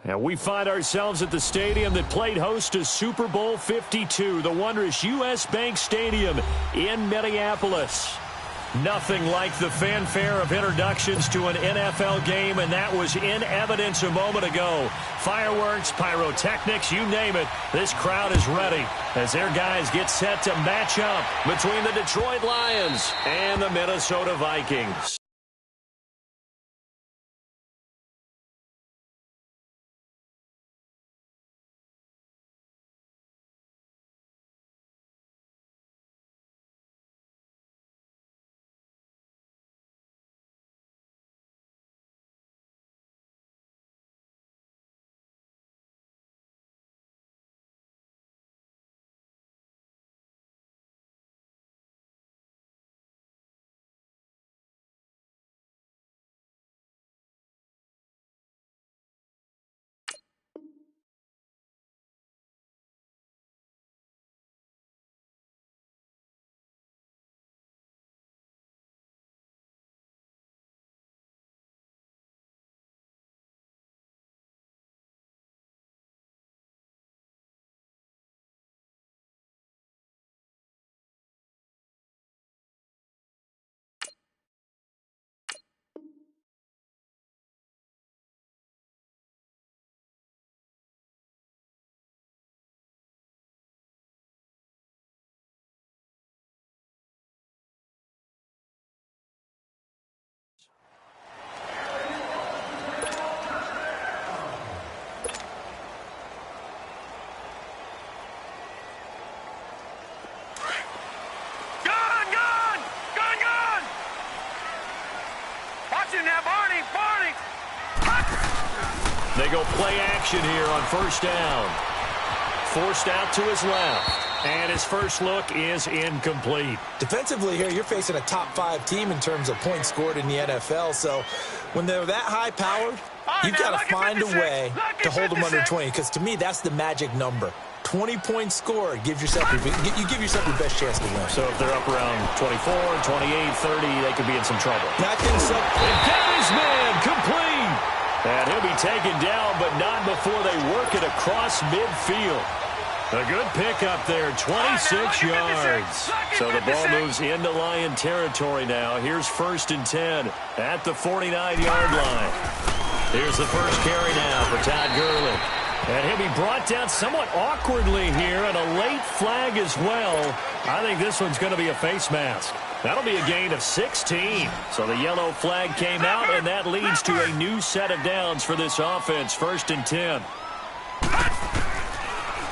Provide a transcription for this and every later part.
And we find ourselves at the stadium that played host to Super Bowl 52, the wondrous U.S. Bank Stadium in Minneapolis. Nothing like the fanfare of introductions to an NFL game, and that was in evidence a moment ago. Fireworks, pyrotechnics, you name it. This crowd is ready as their guys get set to match up between the Detroit Lions and the Minnesota Vikings. They go play action here on first down. Forced out to his left. And his first look is incomplete. Defensively here, you're facing a top 5 team in terms of points scored in the NFL. So when they're that high powered, you've got to find a way to hold them under 20. Because to me, that's the magic number. 20 points scored, you give yourself your best chance to win. So if they're up around 24, 28, 30, they could be in some trouble. I think so. And got his man complete. And he'll be taken down, but not before they work it across midfield. A good pickup there, 26 yards. So the ball moves into Lion territory now. Here's 1st and 10 at the 49-yard line. Here's the first carry now for Todd Gurley. And he'll be brought down somewhat awkwardly here, and a late flag as well. I think this one's going to be a face mask. That'll be a gain of 16. So the yellow flag came out, and that leads to a new set of downs for this offense. 1st and 10.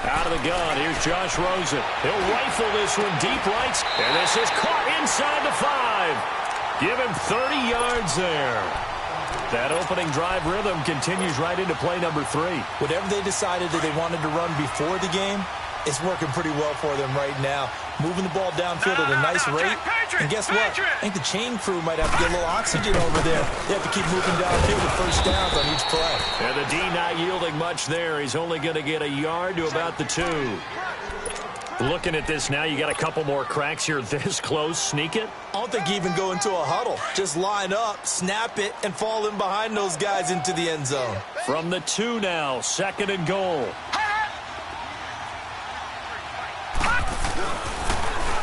Out of the gun, here's Josh Rosen. He'll rifle this one deep right, and this is caught inside the 5. Give him 30 yards there. That opening drive rhythm continues right into play number 3. Whatever they decided that they wanted to run before the game, it's working pretty well for them right now. Moving the ball downfield at a nice rate. And guess what? I think the chain crew might have to get a little oxygen over there. They have to keep moving downfield with first downs on each play. And the D not yielding much there. He's only going to get a yard to about the 2. Looking at this now, you got a couple more cracks here this close. Sneak it. I don't think you even go into a huddle. Just line up, snap it, and fall in behind those guys into the end zone. From the 2 now, 2nd and goal.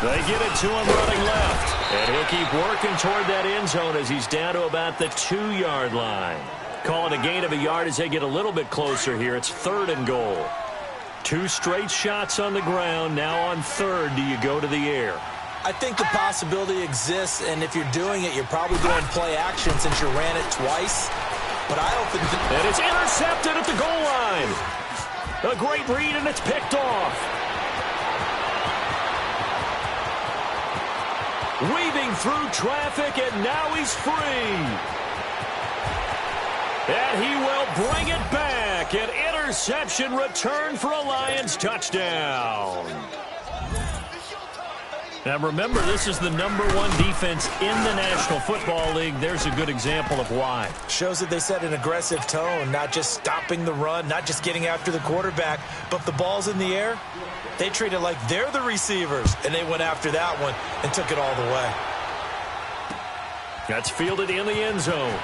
They get it to him running left. And he'll keep working toward that end zone as he's down to about the 2-yard line. Call it a gain of a yard as they get a little bit closer here. It's 3rd and goal. 2 straight shots on the ground. Now on 3rd, do you go to the air? I think the possibility exists, and if you're doing it, you're probably doing play action since you ran it twice. But I don't think... And it's intercepted at the goal line. A great read, and it's picked off. Weaving through traffic, and now he's free. And he will bring it back. An interception return for a Lions touchdown. Now remember, this is the #1 defense in the National Football League. There's a good example of why. Shows that they set an aggressive tone, not just stopping the run, not just getting after the quarterback, but the ball's in the air. They treat it like they're the receivers, and they went after that one and took it all the way. That's fielded in the end zone.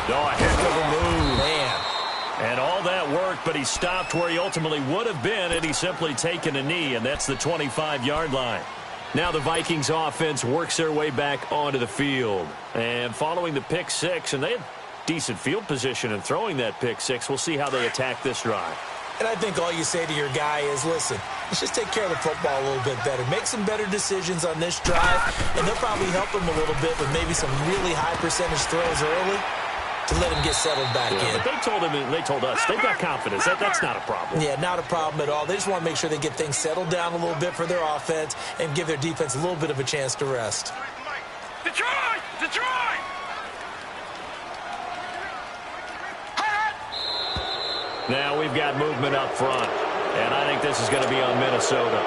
Oh, a heck of a move. Man. And all that worked, but he stopped where he ultimately would have been, and he's simply taken a knee, and that's the 25-yard line. Now the Vikings offense works their way back onto the field. And following the pick six, and they had decent field position in throwing that pick six, we'll see how they attack this drive. And I think all you say to your guy is, listen, let's just take care of the football a little bit better. Make some better decisions on this drive, and they'll probably help him a little bit with maybe some really high percentage throws early to let him get settled back in. But they told him, and they told us, they've got confidence. That's not a problem. Yeah, not a problem at all. They just want to make sure they get things settled down a little bit for their offense and give their defense a little bit of a chance to rest. Detroit! Detroit! Now we've got movement up front, and I think this is going to be on Minnesota.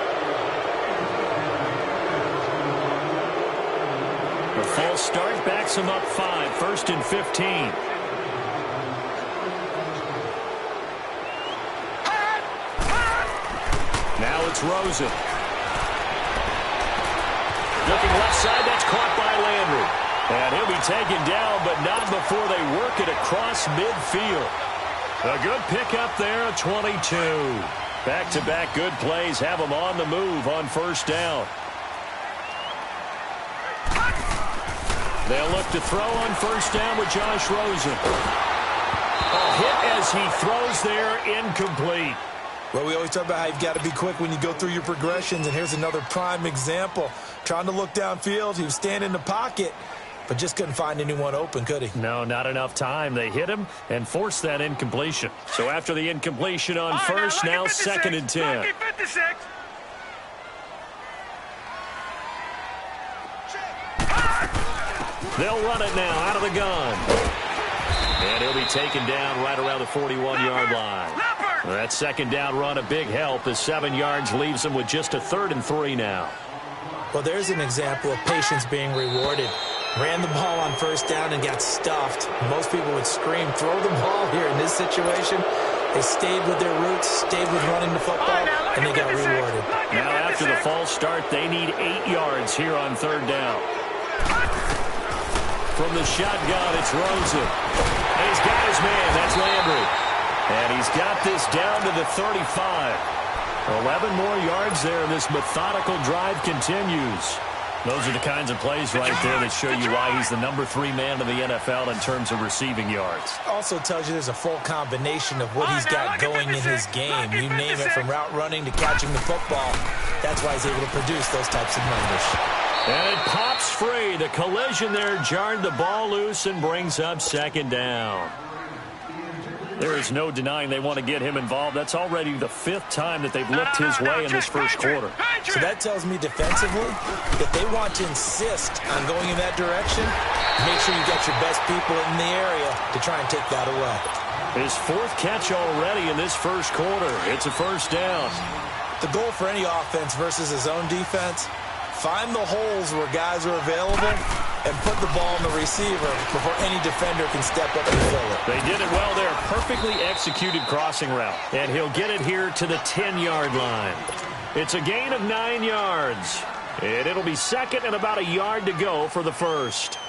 The false start backs him up 5, 1st and 15. Now it's Rosen. Looking left side, that's caught by Landry. And he'll be taken down, but not before they work it across midfield. A good pickup there, a 22. Back-to-back good plays have them on the move on first down. They'll look to throw on first down with Josh Rosen. A hit as he throws there, incomplete. Well, we always talk about how you've got to be quick when you go through your progressions, and here's another prime example. Trying to look downfield, he was standing in the pocket, but just couldn't find anyone open, could he? No, not enough time. They hit him and forced that incompletion. So after the incompletion on first, now 2nd and 10. They'll run it now out of the gun. And he'll be taken down right around the 41-yard line. That second down run, a big help as 7 yards leaves them with just a 3rd and 3 now. Well, there's an example of patience being rewarded. Ran the ball on first down and got stuffed. Most people would scream, throw the ball here in this situation. They stayed with their roots, stayed with running the football, and they got rewarded. Now after the false start, they need 8 yards here on 3rd down. From the shotgun, it's Rosen. And he's got his man. That's Landry. And he's got this down to the 35. 11 more yards there, and this methodical drive continues. Those are the kinds of plays right there that show you why he's the number 3 man in the NFL in terms of receiving yards. Also tells you there's a full combination of what he's got going in his game. You name it, from route running to catching the football. That's why he's able to produce those types of numbers. And it pops free. The collision there jarred the ball loose and brings up 2nd down. There is no denying they want to get him involved. That's already the 5th time that they've looked his way in this first quarter. So that tells me defensively that they want to insist on going in that direction. Make sure you got your best people in the area to try and take that away. His 4th catch already in this first quarter. It's a first down. The goal for any offense versus his own defense, find the holes where guys are available and put the ball in the receiver before any defender can step up and fill it. They did it well there. Perfectly executed crossing route. And he'll get it here to the 10-yard line. It's a gain of 9 yards. And it'll be 2nd and about a yard to go for the first.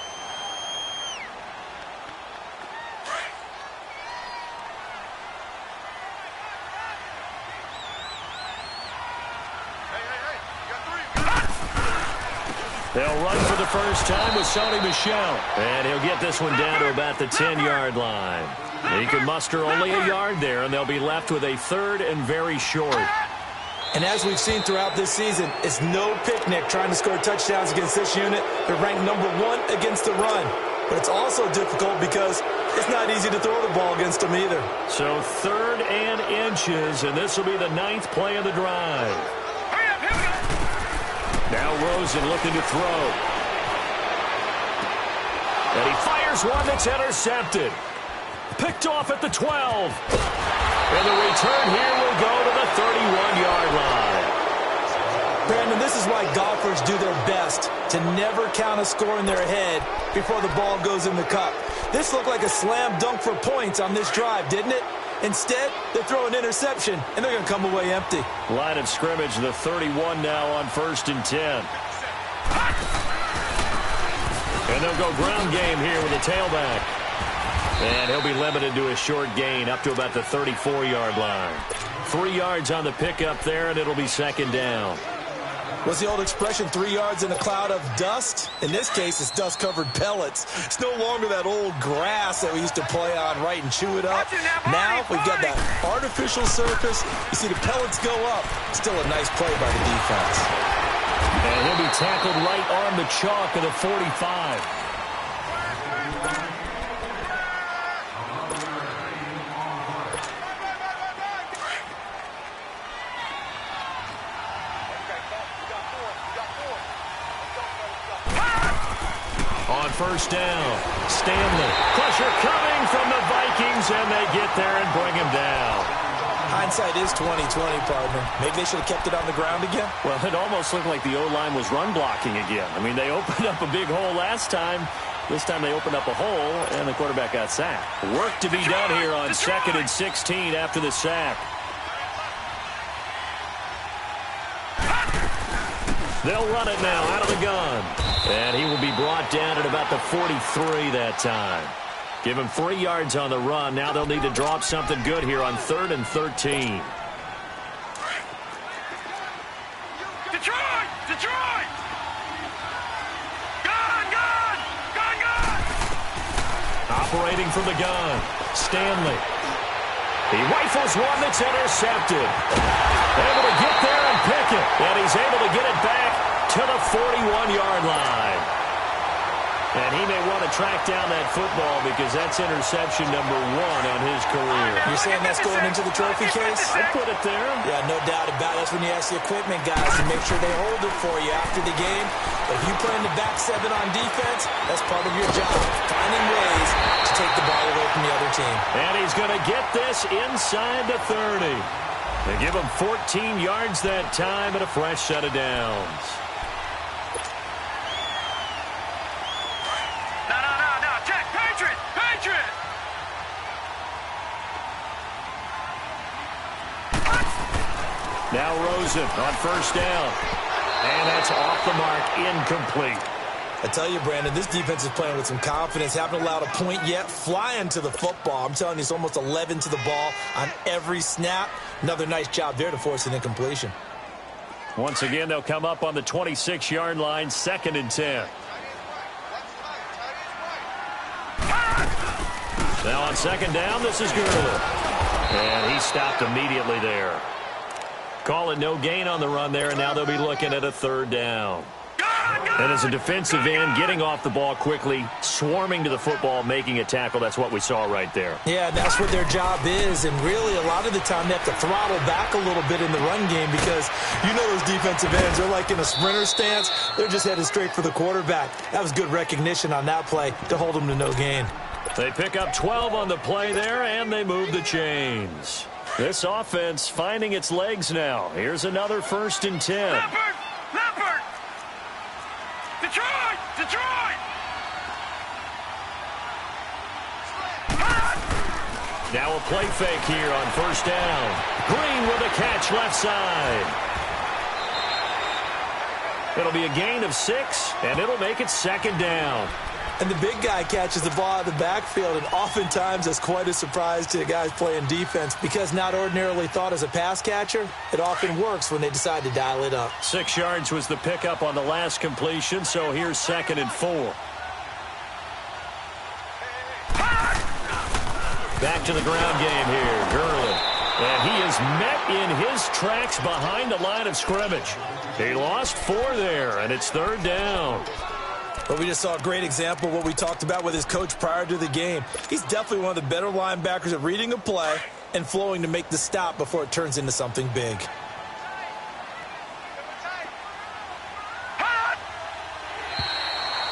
They'll run for the first time with Sony Michel. And he'll get this one down to about the 10-yard line. He can muster only a yard there, and they'll be left with a 3rd and very short. And as we've seen throughout this season, it's no picnic trying to score touchdowns against this unit. They're ranked number 1 against the run. But it's also difficult because it's not easy to throw the ball against them either. So 3rd and inches, and this will be the 9th play of the drive. Now Rosen looking to throw. And he fires one that's intercepted. Picked off at the 12. And the return here will go to the 31-yard line. Brandon, this is why golfers do their best to never count a score in their head before the ball goes in the cup. This looked like a slam dunk for points on this drive, didn't it? Instead, they throw an interception, and they're going to come away empty. Line of scrimmage, the 31 now on 1st and 10. And they'll go ground game here with the tailback. And he'll be limited to a short gain up to about the 34-yard line. 3 yards on the pickup there, and it'll be second down. What's the old expression, 3 yards in a cloud of dust? In this case, it's dust-covered pellets. It's no longer that old grass that we used to play on, right, and chew it up. Now we've got that artificial surface. You see the pellets go up. Still a nice play by the defense. And he'll be tackled right on the chalk of the 45. On first down, Stanley. Pressure coming from the Vikings, and they get there and bring him down. Hindsight is 20/20, partner. Maybe they should have kept it on the ground again. Well, it almost looked like the O-line was run blocking again. I mean, they opened up a big hole last time. This time they opened up a hole, and the quarterback got sacked. Work to be done here on 2nd and 16 after the sack. They'll run it now out of the gun. And he will be brought down at about the 43 that time. Give him 3 yards on the run. Now they'll need to drop something good here on 3rd and 13. Detroit! Detroit! Gun! Gun! Gun! Gun! Operating from the gun. Stanley. He rifles one that's intercepted. Able to get there and pick it. And he's able to get it back to the 41-yard line. And he may want to track down that football because that's interception number 1 on his career. You're saying that's going into the trophy case? I'd put it there. Yeah, no doubt about it. That's when you ask the equipment guys to make sure they hold it for you after the game. If you play in the back 7 on defense, that's part of your job, finding ways to take the ball away from the other team. And he's going to get this inside the 30. They give him 14 yards that time and a fresh set of downs. Now Rosen on first down. And that's off the mark, incomplete. I tell you, Brandon, this defense is playing with some confidence. Haven't allowed a point yet. Flying to the football. I'm telling you, it's almost 11 to the ball on every snap. Another nice job there to force an incompletion. Once again, they'll come up on the 26-yard line, 2nd and 10. Now on 2nd down, this is Gurley. And he stopped immediately there. Call it no gain on the run there, and now they'll be looking at a 3rd down. And as a defensive end, getting off the ball quickly, swarming to the football, making a tackle, that's what we saw right there. Yeah, that's what their job is, and really a lot of the time they have to throttle back a little bit in the run game because you know those defensive ends, they're like in a sprinter stance. They're just headed straight for the quarterback. That was good recognition on that play to hold them to no gain. They pick up 12 on the play there, and they move the chains. This offense finding its legs now. Here's another 1st and 10. Leopard! Leopard! Detroit! Detroit! Now a play fake here on 1st down. Green with a catch left side. It'll be a gain of 6, and it'll make it 2nd down. And the big guy catches the ball out of the backfield, and oftentimes that's quite a surprise to the guys playing defense because not ordinarily thought as a pass catcher, it often works when they decide to dial it up. 6 yards was the pickup on the last completion, so here's 2nd and 4. Back to the ground game here, Gurley. And he is met in his tracks behind the line of scrimmage. He lost 4 there, and it's 3rd down. But we just saw a great example of what we talked about with his coach prior to the game. He's definitely one of the better linebackers at reading a play and flowing to make the stop before it turns into something big.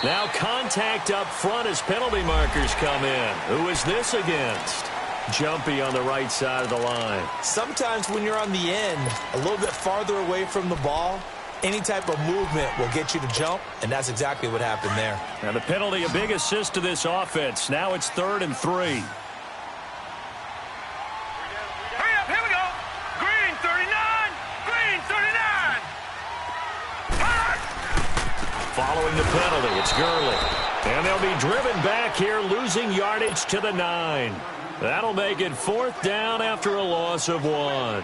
Now contact up front as penalty markers come in. Who is this against? Jumpy on the right side of the line. Sometimes when you're on the end, a little bit farther away from the ball, any type of movement will get you to jump, and that's exactly what happened there. And the penalty, a big assist to this offense. Now it's 3rd and 3. Hurry up, here we go. Green 39, green 39. Following the penalty, it's Gurley. And they'll be driven back here, losing yardage to the 9. That'll make it 4th down after a loss of 1.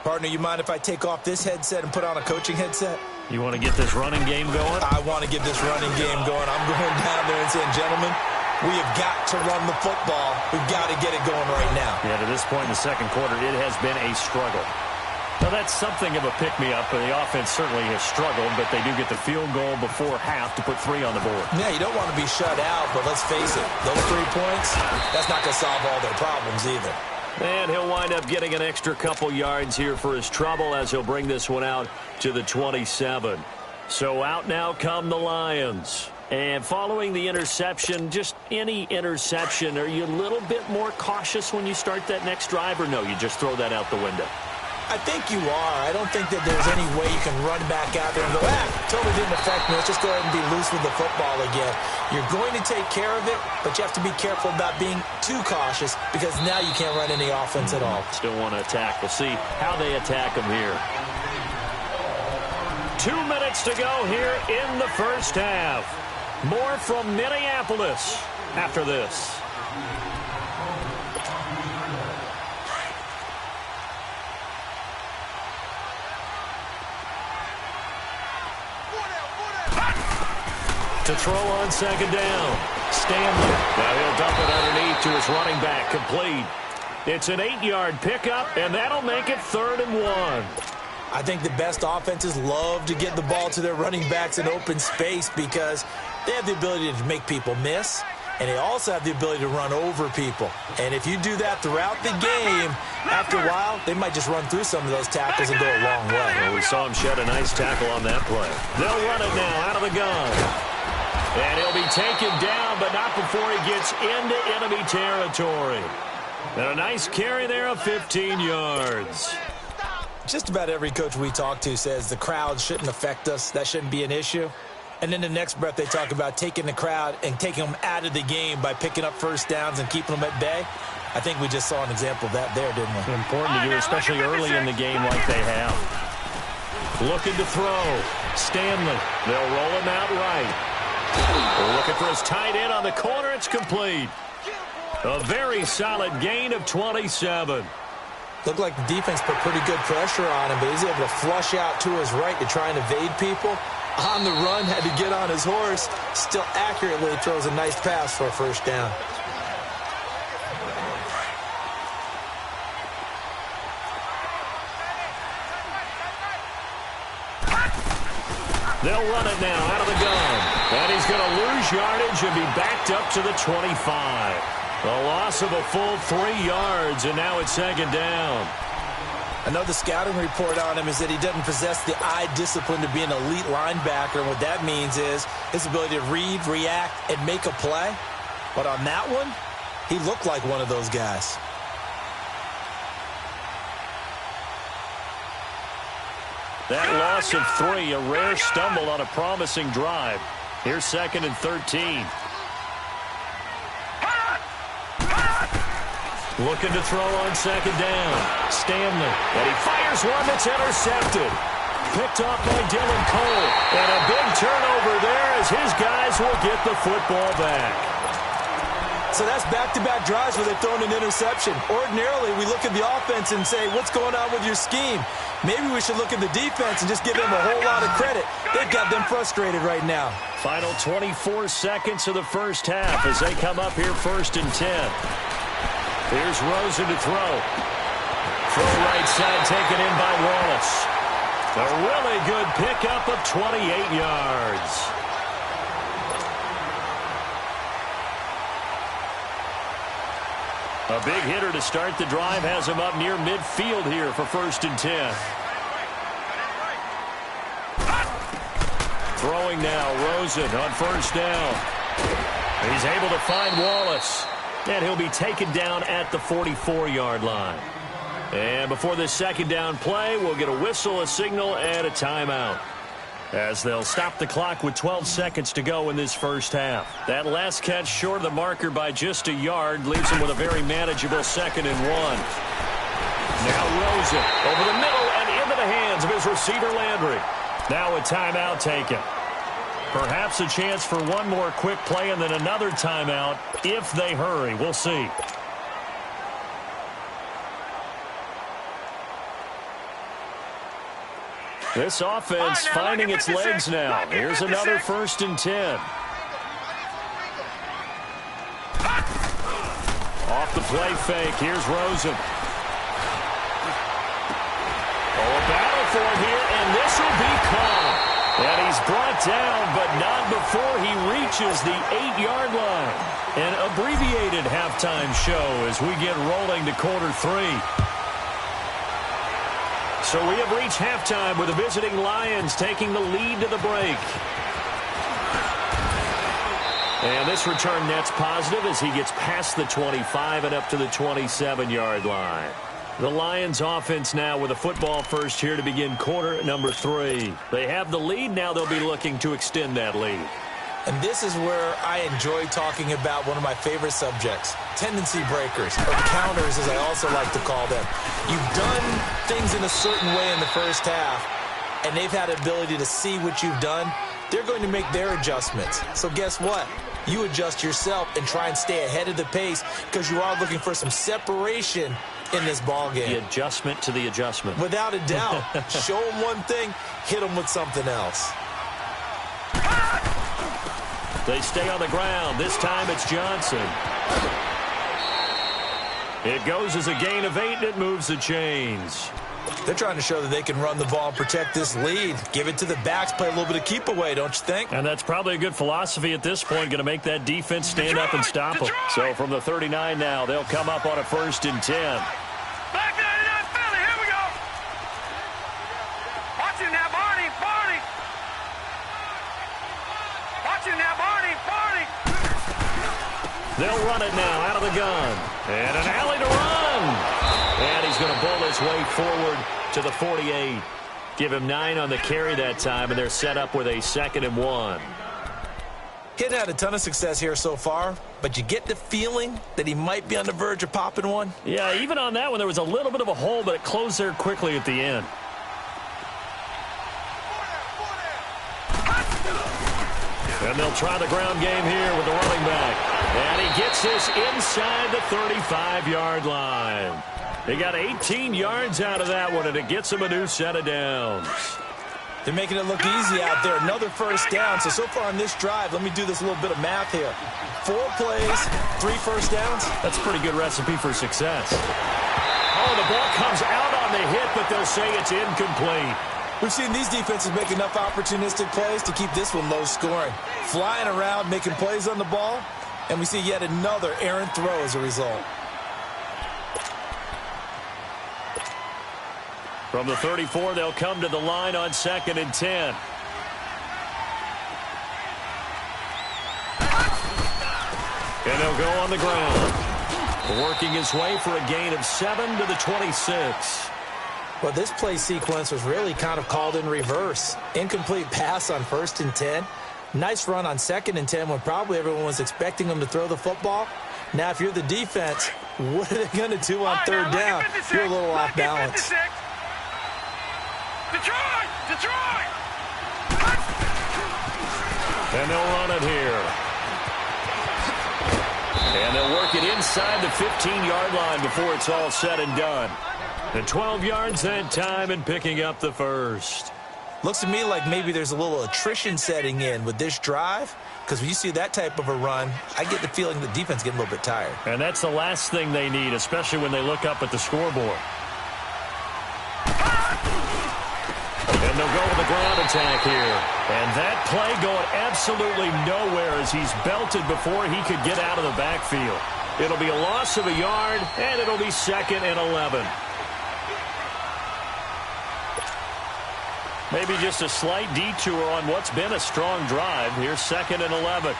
Partner, you mind if I take off this headset and put on a coaching headset? You want to get this running game going? I want to get this running game going. I'm going down there and saying, gentlemen, we have got to run the football. We've got to get it going right now. Yeah, to this point in the second quarter, it has been a struggle. Now, that's something of a pick-me-up, and the offense certainly has struggled, but they do get the field goal before half to put 3 on the board. Yeah, you don't want to be shut out, but let's face it, those 3 points, that's not going to solve all their problems either. And he'll wind up getting an extra couple yards here for his trouble as he'll bring this one out to the 27. So out now come the Lions. And following the interception, just any interception, are you a little bit more cautious when you start that next drive, or no, you just throw that out the window? I think you are. I don't think that there's any way you can run back out there and go, totally didn't affect me. Let's just go ahead and be loose with the football again. You're going to take care of it, but you have to be careful about being too cautious because now you can't run any offense at all. Still want to attack. We'll see how they attack them here. 2 minutes to go here in the first half. More from Minneapolis after this. To throw on second down. Stanley. Now he'll dump it underneath to his running back. Complete. It's an 8-yard pickup, and that'll make it 3rd and 1. I think the best offenses love to get the ball to their running backs in open space because they have the ability to make people miss, and they also have the ability to run over people. And if you do that throughout the game, after a while, they might just run through some of those tackles and go a long way. Well, we saw him shed a nice tackle on that play. They'll run it now out of the gun. And he'll be taken down, but not before he gets into enemy territory. And a nice carry there of 15 yards. Just about every coach we talk to says the crowd shouldn't affect us. That shouldn't be an issue. And then the next breath they talk about taking the crowd and taking them out of the game by picking up first downs and keeping them at bay. I think we just saw an example of that there, didn't we? Important to do, especially early in the game like they have. Looking to throw. Stanley. They'll roll him out right. Looking for his tight end on the corner. It's complete. A very solid gain of 27. Looked like the defense put pretty good pressure on him, but he's able to flush out to his right to try and evade people. On the run, had to get on his horse. Still accurately throws a nice pass for a first down. They'll run it now out of the gun. And he's going to lose yardage and be backed up to the 25. A loss of a full 3 yards, and now it's 2nd down. I know the scouting report on him is that he doesn't possess the eye discipline to be an elite linebacker, and what that means is his ability to read, react, and make a play. But on that one, he looked like one of those guys. That loss of 3, a rare stumble on a promising drive. Here's 2nd and 13. Looking to throw on second down. Stanley. And he fires one that's intercepted. Picked off by Dylan Cole. And a big turnover there as his guys will get the football back. So that's back-to-back drives where they've thrown an interception. Ordinarily, we look at the offense and say, what's going on with your scheme? Maybe we should look at the defense and just give them a whole lot of credit. They've got them frustrated right now. Final 24 seconds of the first half as they come up here 1st and 10. Here's Rosen to throw. Throw right side taken in by Wallace. A really good pickup of 28 yards. A big hitter to start the drive has him up near midfield here for 1st and 10. Throwing now, Rosen on 1st down. He's able to find Wallace. And he'll be taken down at the 44-yard line. And before this 2nd down play, we'll get a whistle, a signal, and a timeout, as they'll stop the clock with 12 seconds to go in this first half. That last catch short of the marker by just a yard leaves him with a very manageable 2nd and 1. Now Rosen over the middle and into the hands of his receiver Landry. Now a timeout taken. Perhaps a chance for one more quick play and then another timeout if they hurry. We'll see. This offense finding its legs now. Here's another 1st and 10. Off the play fake. Here's Rosen. Oh, a battle for it here, and this will be caught. And he's brought down, but not before he reaches the 8-yard line. An abbreviated halftime show as we get rolling to quarter 3. So we have reached halftime with the visiting Lions taking the lead to the break. And this return net's positive as he gets past the 25 and up to the 27-yard line. The Lions offense now with a football first here to begin quarter number 3. They have the lead. Now they'll be looking to extend that lead. And this is where I enjoy talking about one of my favorite subjects, tendency breakers, or counters as I also like to call them. You've done things in a certain way in the first half, and they've had the ability to see what you've done. They're going to make their adjustments. So guess what? You adjust yourself and try and stay ahead of the pace because you are looking for some separation in this ball game. The adjustment to the adjustment. Without a doubt. Show them one thing, hit them with something else. They stay on the ground. This time it's Johnson. It goes as a gain of 8, and it moves the chains. They're trying to show that they can run the ball and protect this lead. Give it to the backs, play a little bit of keep away, don't you think? And that's probably a good philosophy at this point, going to make that defense stand up and stop them. So from the 39 now, they'll come up on a 1st and 10. Back 99 Philly, here we go. Watch him now, Barney, Barney. Watch him now, Barney, Barney. They'll run it now out of the gun. And an alley to run. And he's going to bowl his way forward to the 48. Give him 9 on the carry that time, and they're set up with a 2nd and 1. He hadn't had a ton of success here so far, but you get the feeling that he might be on the verge of popping one. Yeah, even on that one, there was a little bit of a hole, but it closed there quickly at the end. And they'll try the ground game here with the running back. And he gets this inside the 35-yard line. They got 18 yards out of that one, and it gets him a new set of downs. They're making it look easy out there. Another 1st down. So far on this drive, let me do this little bit of math here. 4 plays, 3 1st downs. That's a pretty good recipe for success. Oh, the ball comes out on the hit, but they'll say it's incomplete. We've seen these defenses make enough opportunistic plays to keep this one low scoring. Flying around, making plays on the ball, and we see yet another errant throw as a result. From the 34, they'll come to the line on 2nd and 10. And they'll go on the ground. Working his way for a gain of 7 to the 26. Well, this play sequence was really kind of called in reverse. Incomplete pass on 1st and 10. Nice run on 2nd and 10 when probably everyone was expecting them to throw the football. Now, if you're the defense, what are they going to do on 3rd down? You're a little off balance. Detroit! Detroit! And they'll run it here. And they'll work it inside the 15-yard line before it's all said and done. And 12 yards that time and picking up the 1st. Looks to me like maybe there's a little attrition setting in with this drive, because when you see that type of a run, I get the feeling the defense getting a little bit tired. And that's the last thing they need, especially when they look up at the scoreboard. And they'll go with the ground attack here. And that play going absolutely nowhere as he's belted before he could get out of the backfield. It'll be a loss of a yard, and it'll be 2nd and 11. Maybe just a slight detour on what's been a strong drive. Here's 2nd and 11.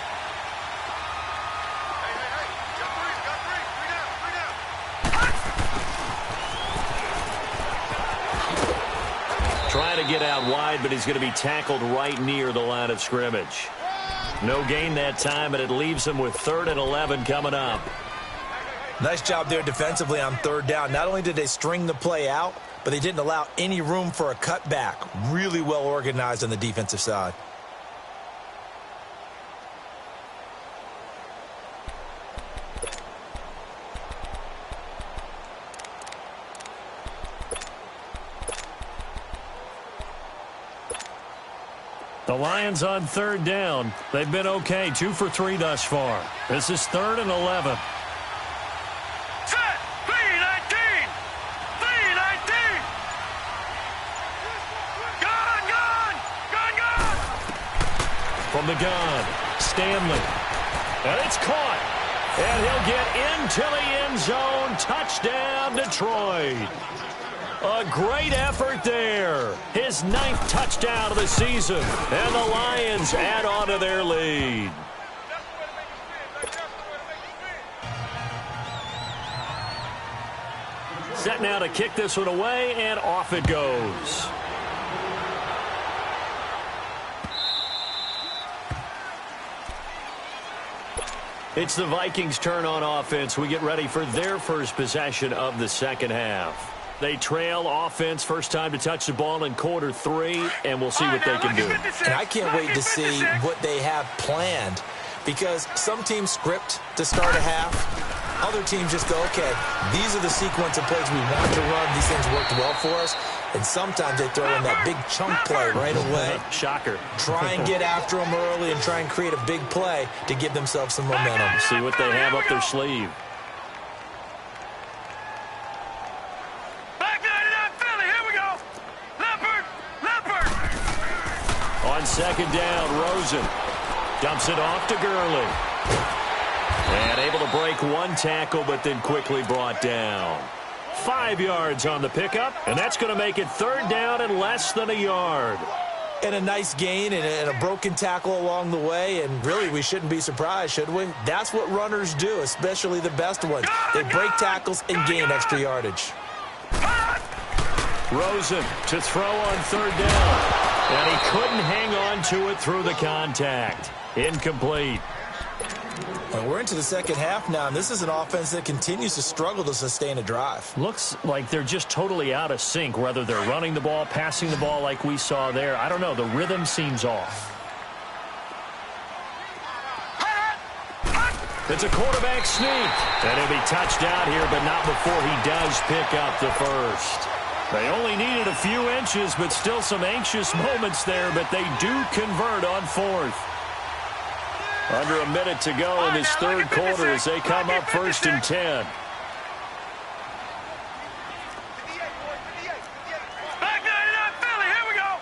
Trying to get out wide, but he's going to be tackled right near the line of scrimmage. No gain that time, and it leaves him with 3rd and 11 coming up. Nice job there defensively on 3rd down. Not only did they string the play out, but they didn't allow any room for a cutback. Really well organized on the defensive side. The Lions on third down. They've been okay, 2 for 3 thus far. This is 3rd and 11. Set. 3-19. 3-19. Gun, gun. Gun, gun. From the gun, Stanley. And it's caught. And he'll get into the end zone. Touchdown, Detroit. A great effort there. His 9th touchdown of the season. And the Lions add on to their lead. Set now to kick this one away, and off it goes. It's the Vikings' turn on offense. We get ready for their first possession of the second half. They trail offense, first time to touch the ball in quarter 3, and we'll see what they can do. And I can't wait to see what they have planned, because some teams script to start a half. Other teams just go, okay, these are the sequence of plays we want to run. These things worked well for us. And sometimes they throw in that big chunk play right away. Shocker. Try and get after them early and try and create a big play to give themselves some momentum. See what they have up their sleeve. Back 99 Philly, here we go. Leopard, Leopard. On second down, Rosen dumps it off to Gurley. And able to break one tackle, but then quickly brought down. 5 yards on the pickup, and that's going to make it 3rd down and less than a yard. And a nice gain and a broken tackle along the way, and really we shouldn't be surprised, should we? That's what runners do, especially the best ones. They break tackles and gain extra yardage. Rosen to throw on 3rd down, and he couldn't hang on to it through the contact. Incomplete. Well, we're into the second half now, and this is an offense that continues to struggle to sustain a drive. Looks like they're just totally out of sync, whether they're running the ball, passing the ball like we saw there. I don't know. The rhythm seems off. It's a quarterback sneak. And he'll be touched out here, but not before he does pick up the first. They only needed a few inches, but still some anxious moments there, but they do convert on 4th. Under a minute to go in this 3rd quarter as they come up 1st and 10. Back 99 Philly, here we go.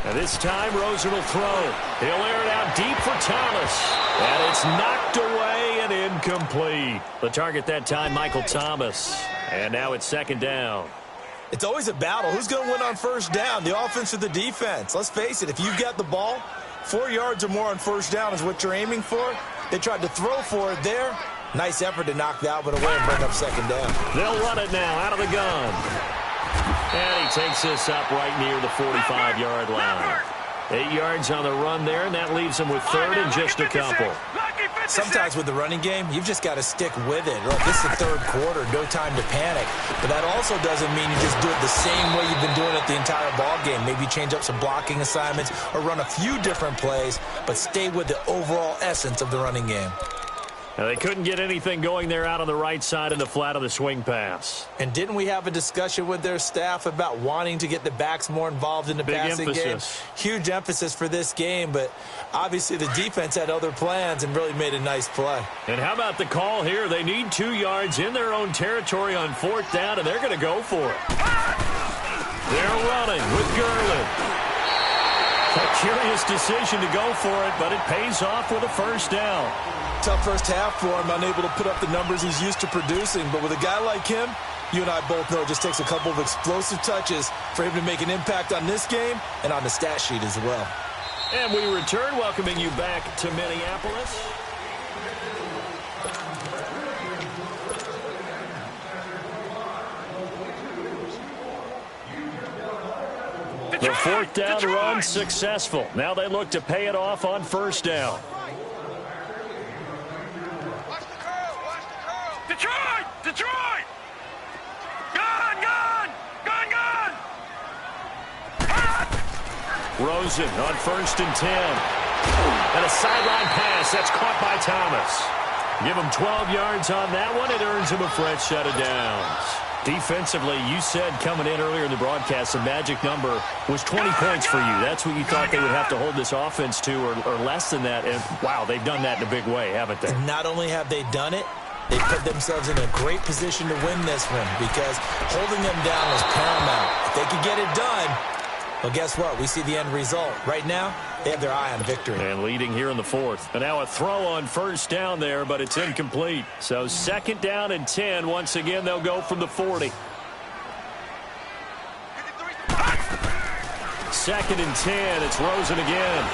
And this time Rosen will throw. He'll air it out deep for Thomas. And it's knocked away and incomplete. The target that time, Michael Thomas. And now it's 2nd down. It's always a battle. Who's going to win on 1st down, the offense or the defense? Let's face it, if you've got the ball, 4 yards or more on 1st down is what you're aiming for. They tried to throw for it there. Nice effort to knock that one away and bring up 2nd down. They'll run it now out of the gun. And he takes this up right near the 45-yard line. 8 yards on the run there, and that leaves him with 3rd and just a couple. Sometimes with the running game, you've just got to stick with it. Look, this is the 3rd quarter, no time to panic. But that also doesn't mean you just do it the same way you've been doing it the entire ball game. Maybe change up some blocking assignments or run a few different plays, but stay with the overall essence of the running game. Now, they couldn't get anything going there out on the right side in the flat of the swing pass. And didn't we have a discussion with their staff about wanting to get the backs more involved in the passing game? Huge emphasis for this game, but obviously the defense had other plans and really made a nice play. And how about the call here? They need 2 yards in their own territory on 4th down, and they're going to go for it. They're running with Gurley. A curious decision to go for it, but it pays off with a 1st down. Tough first half for him, unable to put up the numbers he's used to producing. But with a guy like him, you and I both know it just takes a couple of explosive touches for him to make an impact on this game and on the stat sheet as well. And we return, welcoming you back to Minneapolis. The 4th down run successful. Now they look to pay it off on 1st down. Detroit! Detroit! Gun, gun! Gun, gun! Rosen on 1st and 10. And a sideline pass. That's caught by Thomas. Give him 12 yards on that one. It earns him a fresh set of downs. Defensively, you said coming in earlier in the broadcast, the magic number was 20 points for you. That's what you thought they would have to hold this offense to, or less than that. And, wow, they've done that in a big way, haven't they? And not only have they done it, they put themselves in a great position to win this one because holding them down was paramount. If they could get it done, well, guess what? We see the end result. Right now, they have their eye on victory. And leading here in the fourth. And now a throw on first down there, but it's incomplete. So second down and 10. Once again, they'll go from the 40. Second and 10. It's Rosen again.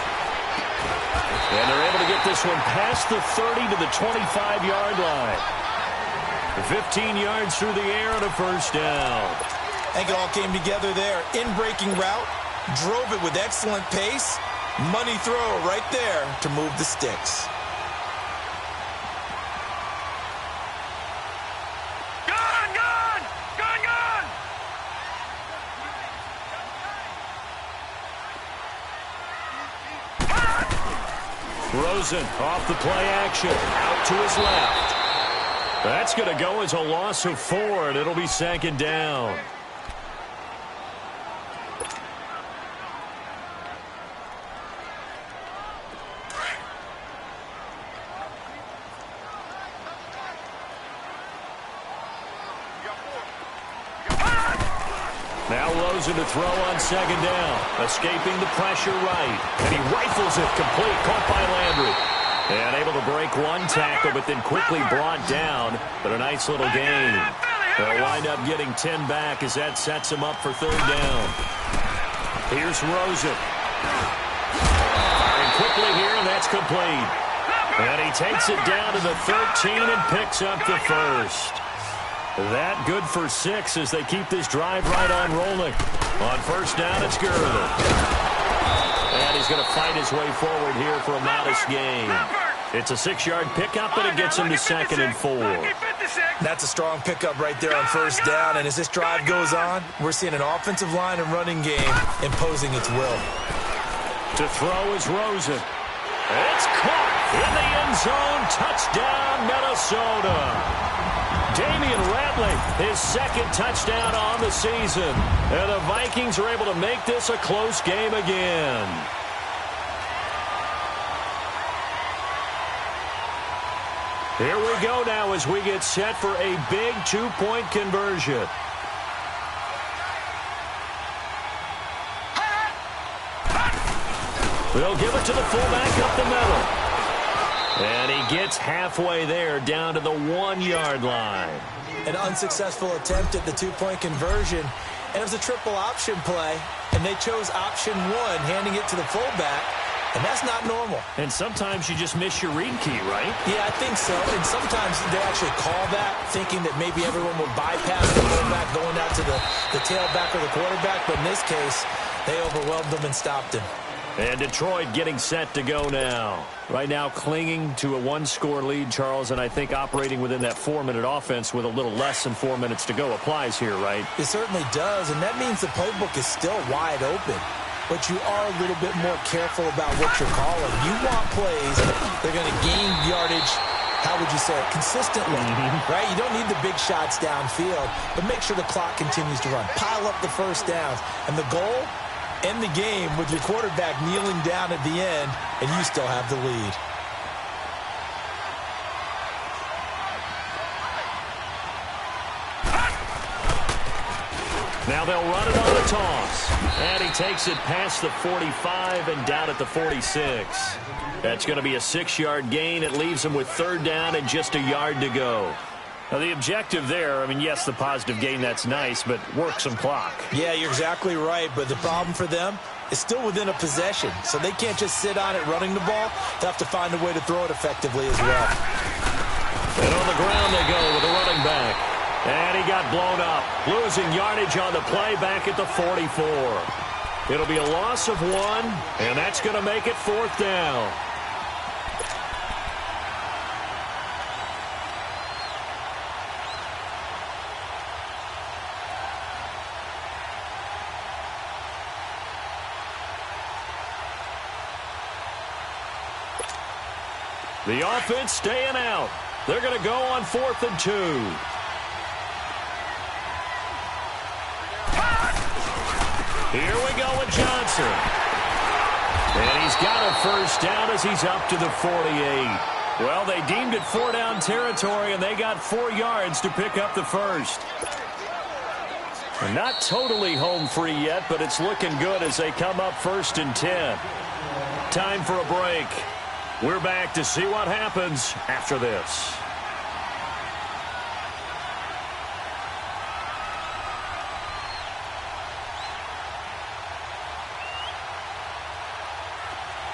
And they're able to get this one past the 30 to the 25-yard line. 15 yards through the air and a first down. I think it all came together there. In-breaking route, drove it with excellent pace. Money throw right there to move the sticks. Gone! Rosen off the play action. Out to his left. That's going to go as a loss of 4, and it'll be second down. Now Rosen to throw on second down. Escaping the pressure right. And he rifles it complete. Caught by Landry. And able to break one tackle, but then quickly brought down. But a nice little gain. They'll wind up getting 10 back as that sets him up for third down. Here's Rosen. Firing quickly here, and that's complete. And he takes it down to the 13 and picks up the first. That good for 6 as they keep this drive right on rolling. On first down, it's Gurley. And he's going to fight his way forward here for a modest gain. It's a 6-yard pickup, and it gets him to second and 4. That's a strong pickup right there on first down. And as this drive goes on, we're seeing an offensive line and running game imposing its will. To throw is Rosen. It's caught in the end zone. Touchdown, Minnesota. Damian Radley, his second touchdown on the season. And the Vikings are able to make this a close game again. Here we go now as we get set for a big 2-point conversion. They'll give it to the fullback up the middle. And he gets halfway there down to the 1-yard line. An unsuccessful attempt at the 2-point conversion. And it was a triple option play. And they chose option 1, handing it to the fullback. And that's not normal. And sometimes you just miss your read key, right? Yeah, I think so. And sometimes they actually call that, thinking that maybe everyone will bypass the fullback going out to the tailback or the quarterback. But in this case, they overwhelmed them and stopped him. And Detroit getting set to go now. Right now clinging to a 1-score lead, Charles, and I think operating within that 4-minute offense with a little less than 4 minutes to go applies here, right? It certainly does, and that means the playbook is still wide open. But you are a little bit more careful about what you're calling. You want plays they're going to gain yardage, how would you say it, consistently, right? You don't need the big shots downfield, but make sure the clock continues to run. Pile up the first downs. And the goal, end the game with your quarterback kneeling down at the end, and you still have the lead. Now they'll run it on the toss. And he takes it past the 45 and down at the 46. That's going to be a 6-yard gain. It leaves him with third down and just a yard to go. Now, the objective there, I mean, yes, the positive gain, that's nice, but work some clock. Yeah, you're exactly right, but the problem for them is still within a possession, so they can't just sit on it running the ball. They have to find a way to throw it effectively as well. And on the ground they go with the running back. And he got blown up, losing yardage on the play back at the 44. It'll be a loss of 1, and that's going to make it fourth down. The offense staying out. They're going to go on 4th and 2. Here we go with Johnson. And he's got a first down as he's up to the 48. Well, they deemed it 4-down territory, and they got 4 yards to pick up the first. Not totally home free yet, but it's looking good as they come up 1st and 10. Time for a break. We're back to see what happens after this.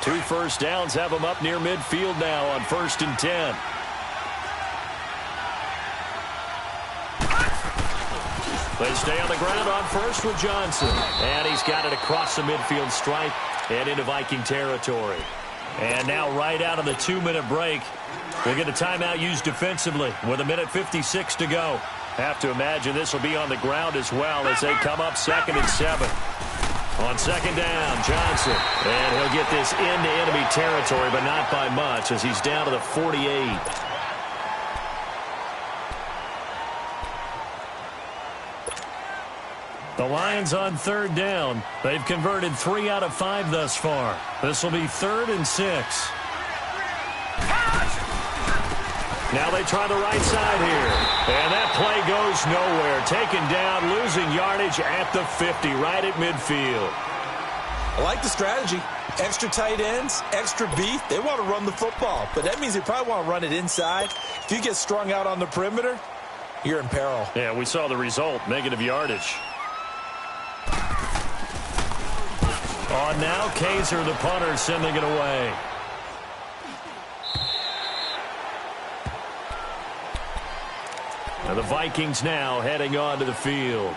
Two first downs have them up near midfield now on 1st and 10. They stay on the ground on first with Johnson. And he's got it across the midfield stripe and into Viking territory. And now right out of the 2-minute break, we'll get a timeout used defensively with 1:56 to go. Have to imagine this will be on the ground as well as they come up 2nd and 7. On 2nd down, Johnson. And he'll get this into enemy territory, but not by much as he's down to the 48. The Lions on 3rd down. They've converted 3 out of 5 thus far. This will be 3rd and 6. Now they try the right side here. And that play goes nowhere. Taken down, losing yardage at the 50, right at midfield. I like the strategy. Extra tight ends, extra beef. They want to run the football, but that means they probably want to run it inside. If you get strung out on the perimeter, you're in peril. Yeah, we saw the result, negative yardage. On now, Kaiser, the punter, sending it away. And the Vikings now heading onto the field.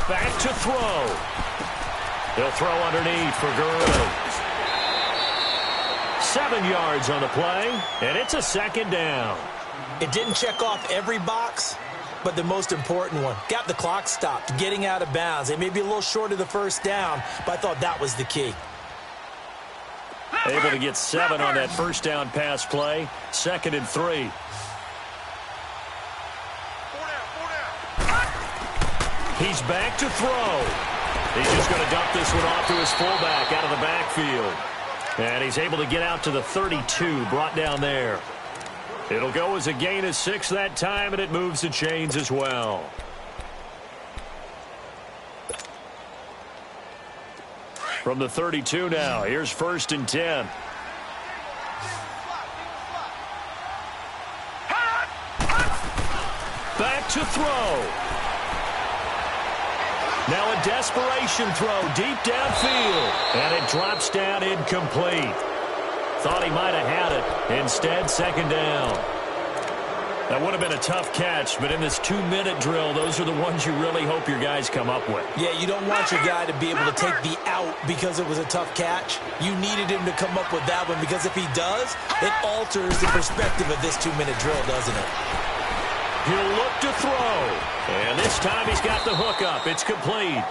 Back to throw. He'll throw underneath for Gurley. 7 yards on the play, and it's a 2nd down. It didn't check off every box, but the most important one. Got the clock stopped, getting out of bounds. They may be a little short of the 1st down, but I thought that was the key. Able to get 7 on that 1st down pass play. 2nd and 3. He's back to throw. He's just going to dump this one off to his fullback out of the backfield. And he's able to get out to the 32, brought down there. It'll go as a gain of 6 that time, and it moves the chains as well. From the 32 now, here's 1st and 10. Back to throw. Now a desperation throw deep downfield. And it drops down incomplete. Thought he might have had it. Instead, 2nd down. That would have been a tough catch, but in this 2-minute drill, those are the ones you really hope your guys come up with. Yeah, you don't want your guy to be able to take the out because it was a tough catch. You needed him to come up with that one because if he does, it alters the perspective of this 2-minute drill, doesn't it? He'll look to throw. And this time he's got the hook up. It's complete.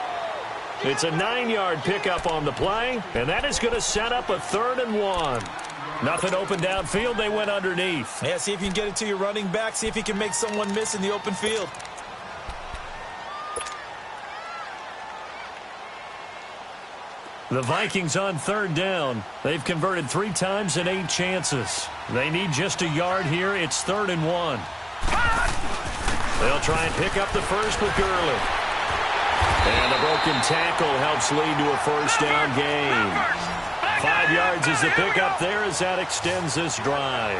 It's a 9-yard pickup on the play, and that is going to set up a 3rd and 1. Nothing open downfield. They went underneath. Yeah, see if you can get it to your running back. See if you can make someone miss in the open field. The Vikings on 3rd down. They've converted 3 times and 8 chances. They need just a yard here. It's 3rd and 1. They'll try and pick up the first with Gurley. And the broken tackle helps lead to a 1st down gain. 5 yards is the pickup there as that extends this drive.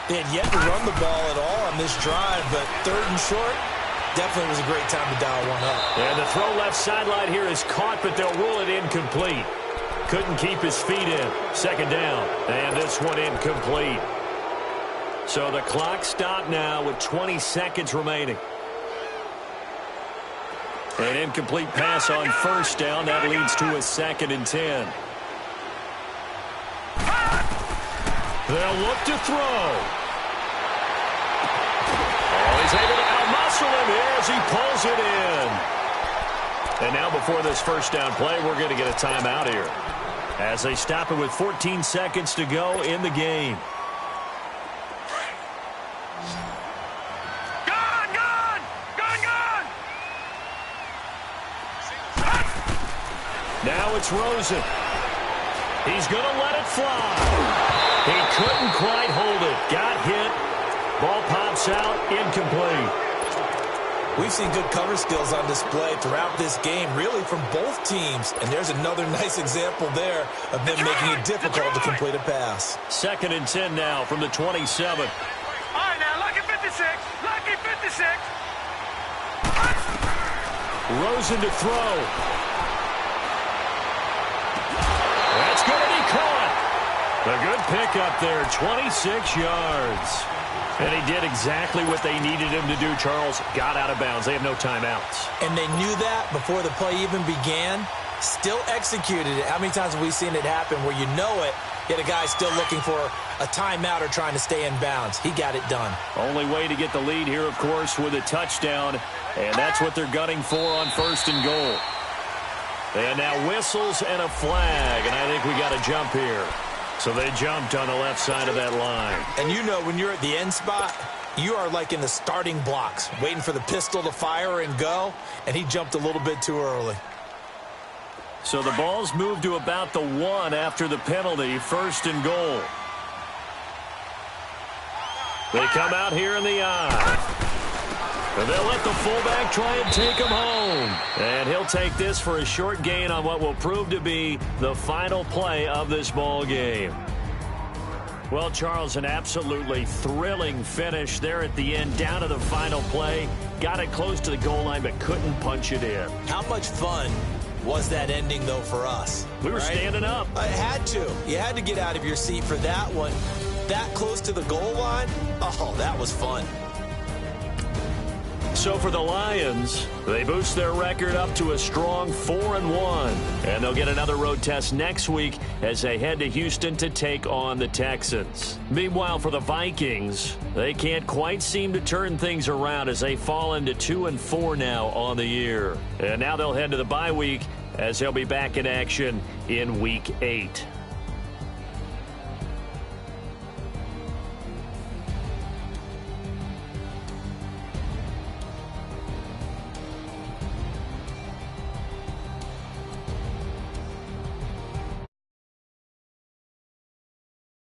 They had yet to run the ball at all on this drive, but 3rd and short, definitely was a great time to dial one up. And the throw left sideline here is caught, but they'll rule it incomplete. Couldn't keep his feet in. 2nd down, and this one incomplete. So the clock stopped now with 20 seconds remaining. An incomplete pass on 1st down. That leads to a 2nd and 10. They'll look to throw. Oh, he's He's able to outmuscle him here as he pulls it in. And now before this first down play, we're going to get a timeout here as they stop it with 14 seconds to go in the game. Now it's Rosen. He's going to let it fly. He couldn't quite hold it. Got hit. Ball pops out. Incomplete. We've seen good cover skills on display throughout this game, really from both teams. And there's another nice example there of them making it difficult to complete a pass. 2nd and 10 now from the 27. All right, now, lucky 56. Lucky 56. Rosen to throw. That's good, and he caught. A good pickup there, 26 yards. And he did exactly what they needed him to do, Charles. Got out of bounds. They have no timeouts. And they knew that before the play even began. Still executed it. How many times have we seen it happen where you know it, yet a guy's still looking for a timeout or trying to stay in bounds? He got it done. Only way to get the lead here, of course, with a touchdown. And that's what they're gunning for on 1st and goal. And now whistles and a flag, and I think we got a jump here. So they jumped on the left side of that line. And you know when you're at the end spot, you are like in the starting blocks, waiting for the pistol to fire and go, and he jumped a little bit too early. So the ball's moved to about the 1 after the penalty, 1st and goal. They come out here in the I. And they'll let the fullback try and take him home. And he'll take this for a short gain on what will prove to be the final play of this ball game. Well, Charles, an absolutely thrilling finish there at the end, down to the final play. Got it close to the goal line, but couldn't punch it in. How much fun was that ending, though, for us? We were standing up. I had to. You had to get out of your seat for that one. That close to the goal line? Oh, that was fun. So for the Lions, they boost their record up to a strong 4-1. And they'll get another road test next week as they head to Houston to take on the Texans. Meanwhile, for the Vikings, they can't quite seem to turn things around as they fall into 2-4 now on the year. And now they'll head to the bye week as they'll be back in action in Week 8.